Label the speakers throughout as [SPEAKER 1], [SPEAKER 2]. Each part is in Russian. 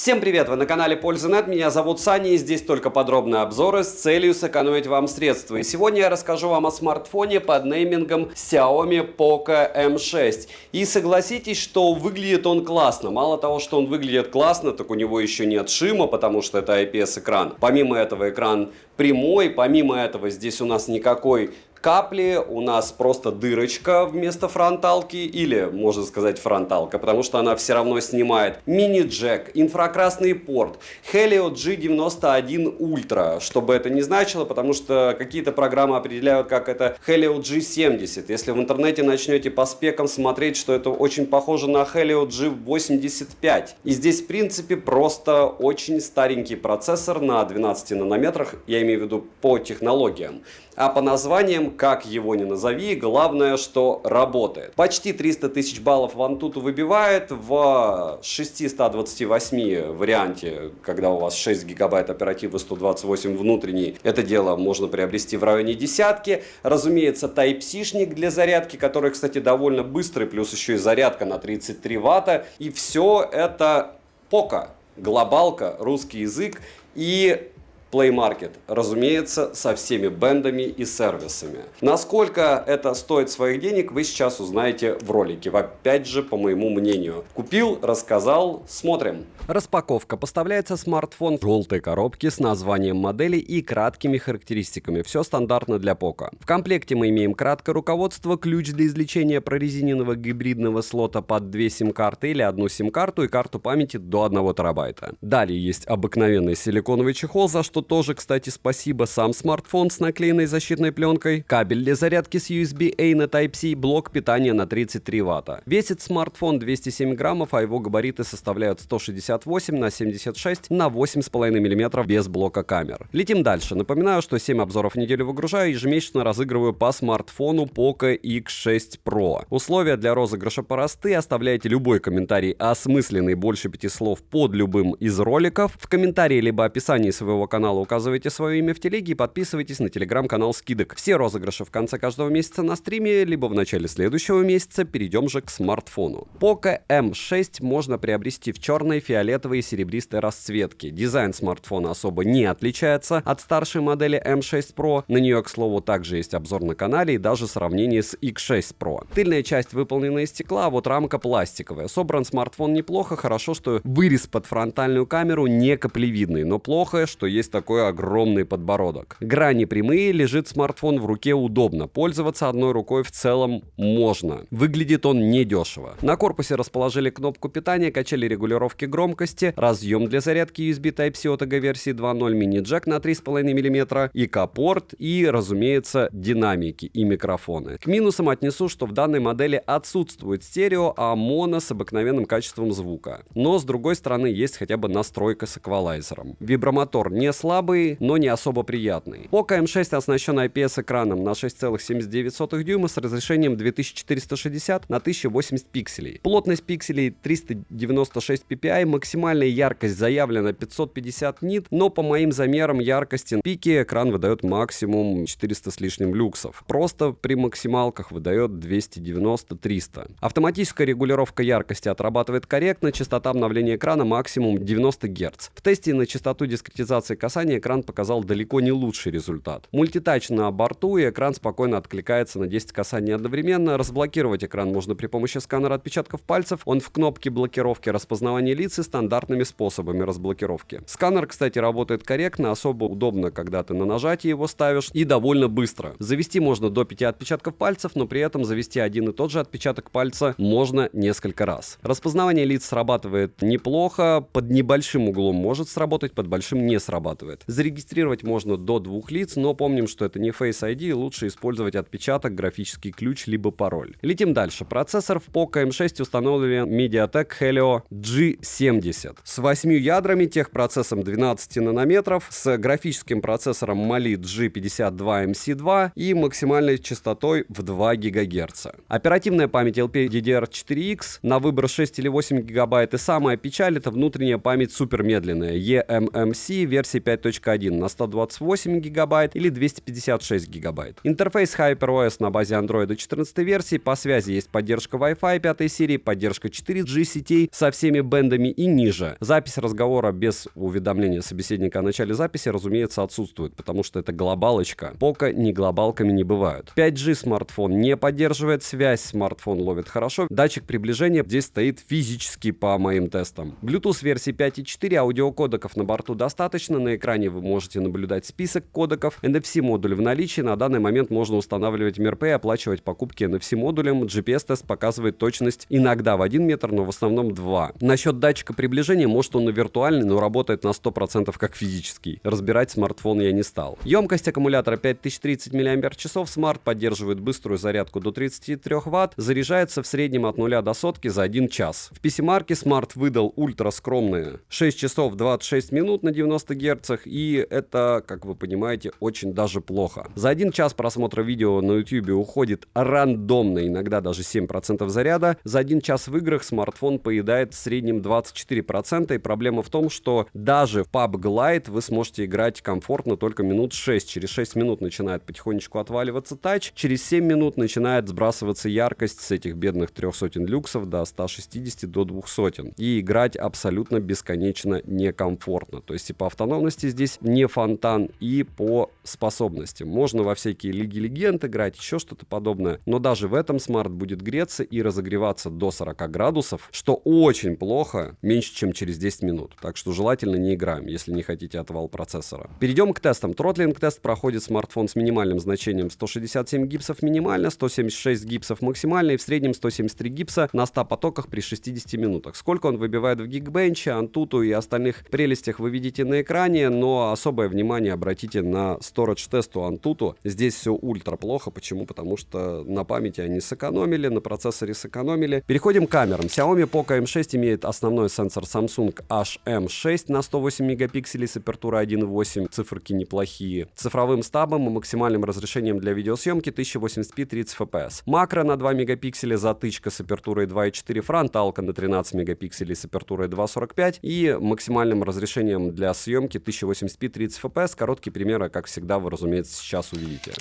[SPEAKER 1] Всем привет! Вы на канале Польза.нет, меня зовут Саня, и здесь только подробные обзоры с целью сэкономить вам средства. И сегодня я расскажу вам о смартфоне под неймингом Xiaomi Poco M6. И согласитесь, что выглядит он классно. Мало того, что он выглядит классно, так у него еще нет шима, потому что это IPS-экран. Помимо этого экран прямой, помимо этого здесь у нас никакой капли, у нас просто дырочка вместо фронталки, или, можно сказать, фронталка, потому что она все равно снимает мини-джек, инфракрасный порт, Helio G91 Ultra, что бы это ни значило, потому что какие-то программы определяют, как это Helio G70. Если в интернете начнете по спекам смотреть, что это очень похоже на Helio G85. И здесь, в принципе, просто очень старенький процессор на 12 нанометрах, я имею в виду по технологиям. А по названиям, как его ни назови, главное, что работает. Почти 300 тысяч баллов в Antutu выбивает. В 628 варианте, когда у вас 6 гигабайт оперативы, 128 внутренний, это дело можно приобрести в районе десятки. Разумеется, Type-C-шник для зарядки, который, кстати, довольно быстрый, плюс еще и зарядка на 33 ватта. И все это Poco, глобалка, русский язык и Play Market, разумеется, со всеми бендами и сервисами. Насколько это стоит своих денег, вы сейчас узнаете в ролике. Опять же, по моему мнению. Купил, рассказал, смотрим. Распаковка. Поставляется смартфон в желтой коробке с названием модели и краткими характеристиками. Все стандартно для Poco. В комплекте мы имеем краткое руководство, ключ для извлечения прорезиненного гибридного слота под 2 сим-карты или одну сим-карту и карту памяти до 1 терабайта. Далее есть обыкновенный силиконовый чехол, за что тоже, кстати, спасибо, сам смартфон с наклеенной защитной пленкой, кабель для зарядки с USB-A на Type-C, блок питания на 33 ватта. Весит смартфон 207 граммов, а его габариты составляют 168 на 76 на 8,5 мм без блока камер. Летим дальше. Напоминаю, что 7 обзоров в неделю выгружаю, ежемесячно разыгрываю по смартфону Poco X6 Pro. Условия для розыгрыша просты. Оставляйте любой комментарий, осмысленный больше 5 слов, под любым из роликов. В комментарии либо описании своего канала указывайте свое имя в телеге и подписывайтесь на телеграм-канал скидок. Все розыгрыши в конце каждого месяца на стриме, либо в начале следующего месяца. Перейдем же к смартфону. Poco M6 можно приобрести в черной, фиолетовой и серебристой расцветке. Дизайн смартфона особо не отличается от старшей модели M6 Pro. На нее, к слову, также есть обзор на канале и даже сравнение с X6 Pro. Тыльная часть выполнена из стекла, а вот рамка пластиковая. Собран смартфон неплохо, хорошо, что вырез под фронтальную камеру не каплевидный, но плохо, что есть такой огромный подбородок. Грани прямые, лежит смартфон в руке удобно. Пользоваться одной рукой в целом можно. Выглядит он недешево. На корпусе расположили кнопку питания, качели регулировки громкости, разъем для зарядки USB Type-C OTG версии 2.0, мини-джек на 3,5 мм, ИК-порт и, разумеется, динамики и микрофоны. К минусам отнесу, что в данной модели отсутствует стерео, а моно с обыкновенным качеством звука. Но, с другой стороны, есть хотя бы настройка с эквалайзером. Вибромотор не слабый, но не особо приятный. Poco M6 оснащен IPS-экраном на 6,79 дюйма с разрешением 2460 на 1080 пикселей. Плотность пикселей 396 ppi, максимальная яркость заявлена 550 нит, но по моим замерам яркости пики экран выдает максимум 400 с лишним люксов. Просто при максималках выдает 290-300. Автоматическая регулировка яркости отрабатывает корректно, частота обновления экрана максимум 90 Гц. В тесте на частоту дискретизации касания экран показал далеко не лучший результат. Мультитач на борту, и экран спокойно откликается на 10 касаний одновременно. Разблокировать экран можно при помощи сканера отпечатков пальцев. Он в кнопке блокировки распознавания лиц и стандартными способами разблокировки. Сканер, кстати, работает корректно, особо удобно, когда ты на нажатие его ставишь, и довольно быстро. Завести можно до 5 отпечатков пальцев, но при этом завести один и тот же отпечаток пальца можно несколько раз. Распознавание лиц срабатывает неплохо, под небольшим углом может сработать, под большим не срабатывает. Зарегистрировать можно до 2 лиц, но помним, что это не Face ID, лучше использовать отпечаток, графический ключ, либо пароль. Летим дальше. Процессор в Poco M6 установлен MediaTek Helio G70 с 8 ядрами, техпроцессом 12 нанометров, с графическим процессором Mali G52MC2 и максимальной частотой в 2 ГГц. Оперативная память LPDDR4X на выбор 6 или 8 ГБ, и самая печаль — это внутренняя память супермедленная eMMC версии 5 5.1 на 128 гигабайт или 256 гигабайт. Интерфейс HyperOS на базе Android 14 версии. По связи есть поддержка Wi-Fi 5 серии, поддержка 4G сетей со всеми бендами и ниже. Запись разговора без уведомления собеседника о начале записи, разумеется, отсутствует, потому что это глобалочка. Пока ни глобалками не бывают. 5G смартфон не поддерживает, связь смартфон ловит хорошо. Датчик приближения здесь стоит физически по моим тестам. Bluetooth версии 5.4, аудиокодеков на борту достаточно. На экране вы можете наблюдать список кодеков. NFC-модуль в наличии. На данный момент можно устанавливать МРП и оплачивать покупки NFC-модулем. GPS-тест показывает точность иногда в 1 метр, но в основном 2. Насчет датчика приближения, может он и виртуальный, но работает на 100% как физический. Разбирать смартфон я не стал. Емкость аккумулятора 5030 мАч. Смарт поддерживает быструю зарядку до 33 Вт. Заряжается в среднем от 0 до сотки за 1 час. В PC-марке смарт выдал ультра скромные 6 часов 26 минут на 90 Гц. И это, как вы понимаете, очень даже плохо. За 1 час просмотра видео на YouTube уходит рандомно, иногда даже 7% заряда. За 1 час в играх смартфон поедает в среднем 24%. И проблема в том, что даже в PUBG Lite вы сможете играть комфортно только минут 6. Через 6 минут начинает потихонечку отваливаться тач. Через 7 минут начинает сбрасываться яркость с этих бедных 300 люксов до 160 до 200. И играть абсолютно бесконечно некомфортно. То есть и по автономности здесь не фонтан, и по способностям. Можно во всякие Лиги Легенд играть, еще что-то подобное. Но даже в этом смарт будет греться и разогреваться до 40 градусов, что очень плохо, меньше чем через 10 минут. Так что желательно не играем, если не хотите отвал процессора. Перейдем к тестам. Тротлинг-тест проходит смартфон с минимальным значением 167 гипсов минимально, 176 гипсов максимально и в среднем 173 гипса на 100 потоках при 60 минутах. Сколько он выбивает в Geekbench, Antutu и остальных прелестях вы видите на экране, но особое внимание обратите на storage тест у Antutu. Здесь все ультра плохо. Почему? Потому что на памяти они сэкономили, на процессоре сэкономили. Переходим к камерам. Xiaomi Poco M6 имеет основной сенсор Samsung HM6 на 108 мегапикселей с апертурой 1.8. Циферки неплохие. Цифровым стабом и максимальным разрешением для видеосъемки 1080p 30 fps. Макро на 2 мегапикселя, затычка с апертурой 2.4, фронталка на 13 мегапикселей с апертурой 2.45 и максимальным разрешением для съемки 1080p 30 fps. Короткие примеры, как всегда, вы, разумеется, сейчас увидите.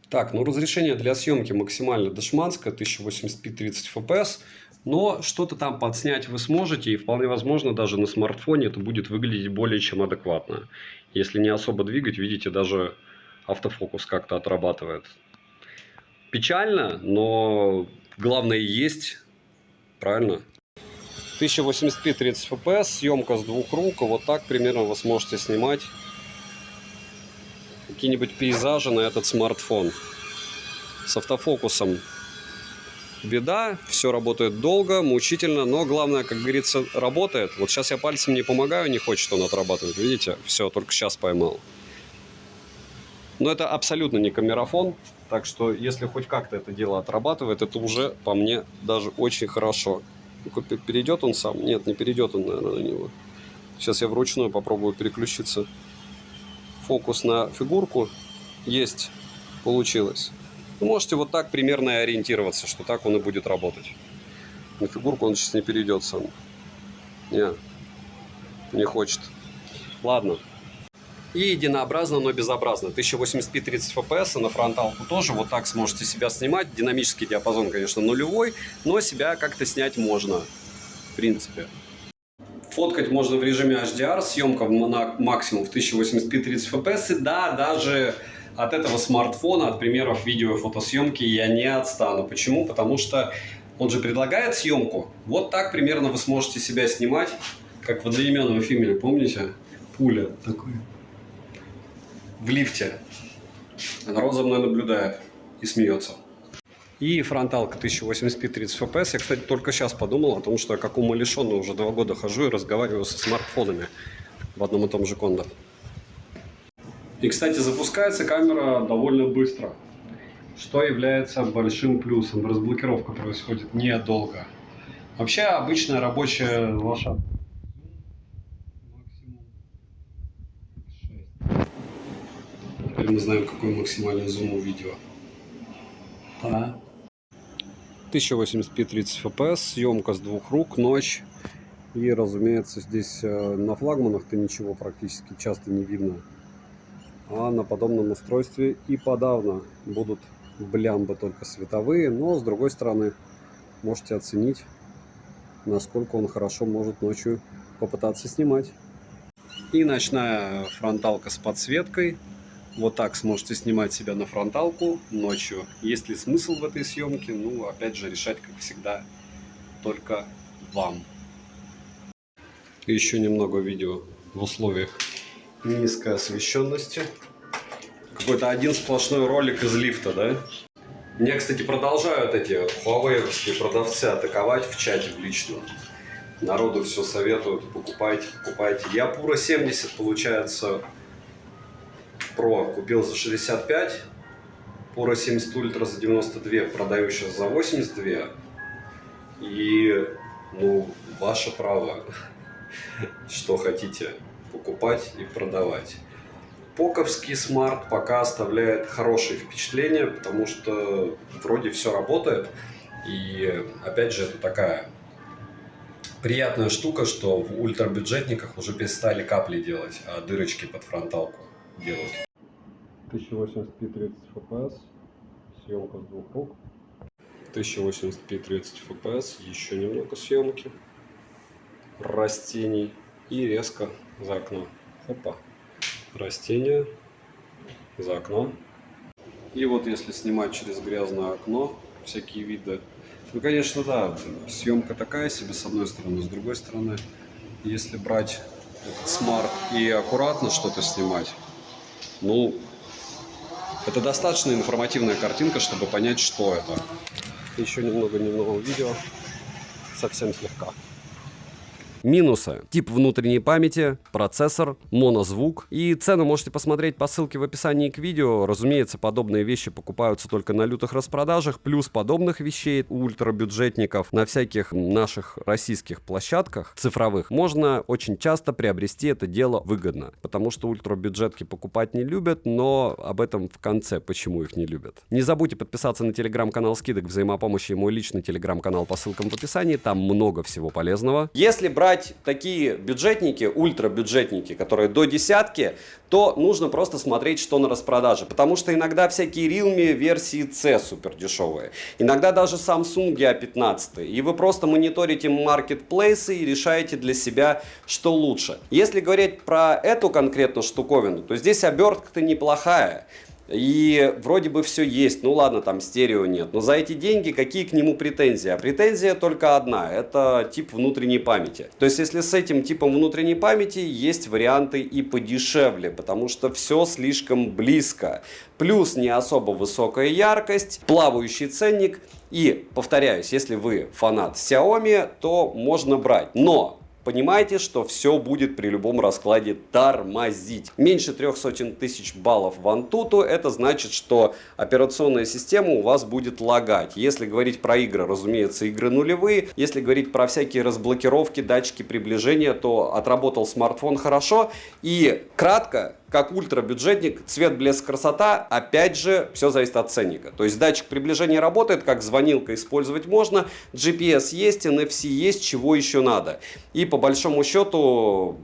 [SPEAKER 1] Так, ну разрешение для съемки максимально дешманское, 1080p 30 fps. Но что-то там подснять вы сможете, и вполне возможно, даже на смартфоне это будет выглядеть более чем адекватно. Если не особо двигать, видите, даже автофокус как-то отрабатывает. Печально, но главное есть, правильно? 1080p 30 fps, съемка с двух рук, и вот так примерно вы сможете снимать какие-нибудь пейзажи на этот смартфон. С автофокусом беда, все работает долго, мучительно, но главное, как говорится, работает. Вот сейчас я пальцем не помогаю, не хочет он отрабатывать, видите? Все, только сейчас поймал. Но это абсолютно не камерафон, так что если хоть как-то это дело отрабатывает, это уже по мне даже очень хорошо. Перейдет он сам? Нет, не перейдет он, наверное, на него. Сейчас я вручную попробую переключиться. Фокус на фигурку есть, получилось. Вы можете вот так примерно и ориентироваться, что так он и будет работать. На фигурку он сейчас не перейдет сам. Не хочет. Ладно. И единообразно, но безобразно. 1080p 30 fps, на фронталку тоже. Вот так сможете себя снимать. Динамический диапазон, конечно, нулевой, но себя как-то снять можно. В принципе. Фоткать можно в режиме HDR, съемка на максимум в 1080p 30 fps. И да, даже от этого смартфона, от примеров видео и фотосъемки я не отстану. Почему? Потому что он же предлагает съемку. Вот так примерно вы сможете себя снимать, как в одноименном фильме, помните? Пуля такой. В лифте. А народ за мной наблюдает и смеется. И фронталка 1080p 30 fps. Я, кстати, только сейчас подумал о том, что я как умалишенный уже 2 года хожу и разговариваю со смартфонами в одном и том же кондо. И, кстати, запускается камера довольно быстро, что является большим плюсом. Разблокировка происходит недолго. Вообще, обычная рабочая лошадка. Теперь мы знаем, какой максимальный зум у видео. 1080p 30 fps, съемка с двух рук, ночь. И, разумеется, здесь на флагманах-то ничего практически часто не видно. А на подобном устройстве и подавно будут блямбы только световые. Но, с другой стороны, можете оценить, насколько он хорошо может ночью попытаться снимать. И ночная фронталка с подсветкой. Вот так сможете снимать себя на фронталку ночью. Есть ли смысл в этой съемке? Ну, опять же, решать, как всегда, только вам. Еще немного видео в условиях низкой освещенности. Какой-то один сплошной ролик из лифта, да? Меня, кстати, продолжают эти Huawei-овские продавцы атаковать в чате в личном. Народу все советуют, покупайте, покупайте. Я Puro 70, получается, Pro купил за 65, Puro 70 Ultra за 92, продаю сейчас за 82. И, ну, ваше право, что хотите покупать и продавать. Поковский смарт пока оставляет хорошие впечатления, потому что вроде все работает. И опять же, это такая приятная штука, что в ультрабюджетниках уже перестали капли делать, а дырочки под фронталку делают. 1080p 30 fps, съемка с двух рук. 1080p 30 fps, еще немного съемки, растений и резко за окно. Опа, растения за окно. И вот если снимать через грязное окно всякие виды, ну, конечно, да, съемка такая себе с одной стороны, с другой стороны, если брать этот смарт и аккуратно что-то снимать, ну, это достаточно информативная картинка, чтобы понять, что это. Еще немного дневного видео, совсем слегка. Минусы. Тип внутренней памяти, процессор, монозвук. И цены можете посмотреть по ссылке в описании к видео. Разумеется, подобные вещи покупаются только на лютых распродажах. Плюс подобных вещей у ультрабюджетников на всяких наших российских площадках цифровых можно очень часто приобрести это дело выгодно. Потому что ультрабюджетки покупать не любят, но об этом в конце, почему их не любят. Не забудьте подписаться на телеграм-канал скидок взаимопомощи и мой личный телеграм-канал по ссылкам в описании. Там много всего полезного. Если брать такие бюджетники, ультрабюджетники, которые до десятки, то нужно просто смотреть, что на распродаже. Потому что иногда всякие Realme версии C супер дешевые. Иногда даже Samsung A15. И вы просто мониторите маркетплейсы и решаете для себя, что лучше. Если говорить про эту конкретную штуковину, то здесь обертка-то неплохая. И вроде бы все есть, ну ладно, там стерео нет, но за эти деньги какие к нему претензии? А претензия только одна, это тип внутренней памяти. То есть если с этим типом внутренней памяти есть варианты и подешевле, потому что все слишком близко. Плюс не особо высокая яркость, плавающий ценник. И, повторяюсь, если вы фанат Xiaomi, то можно брать. Но понимаете, что все будет при любом раскладе тормозить. Меньше 300 тысяч баллов в Antutu, это значит, что операционная система у вас будет лагать. Если говорить про игры, разумеется, игры нулевые. Если говорить про всякие разблокировки, датчики приближения, то отработал смартфон хорошо. И кратко, как ультрабюджетник, цвет, блеск, красота, опять же, все зависит от ценника. То есть датчик приближения работает, как звонилка использовать можно, GPS есть, NFC есть, чего еще надо. И по большому счету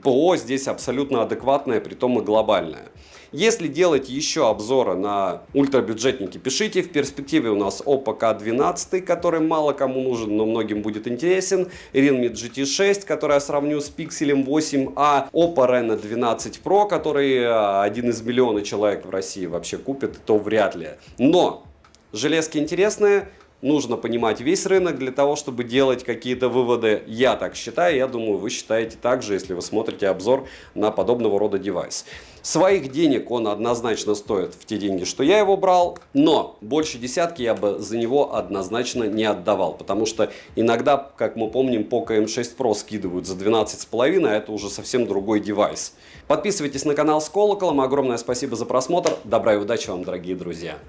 [SPEAKER 1] ПО здесь абсолютно адекватное, притом и глобальное. Если делать еще обзоры на ультрабюджетники, пишите. В перспективе у нас Oppo K12, который мало кому нужен, но многим будет интересен. Realme GT6, который я сравню с Pixel 8a. Oppo Reno 12 Pro, который 1 из миллиона человек в России вообще купит, то вряд ли. Но железки интересные. Нужно понимать весь рынок для того, чтобы делать какие-то выводы. Я так считаю, я думаю, вы считаете так же, если вы смотрите обзор на подобного рода девайс. Своих денег он однозначно стоит в те деньги, что я его брал, но больше десятки я бы за него однозначно не отдавал, потому что иногда, как мы помним, Poco M6 Pro скидывают за 12,5, а это уже совсем другой девайс. Подписывайтесь на канал с колоколом, огромное спасибо за просмотр, добра и удачи вам, дорогие друзья!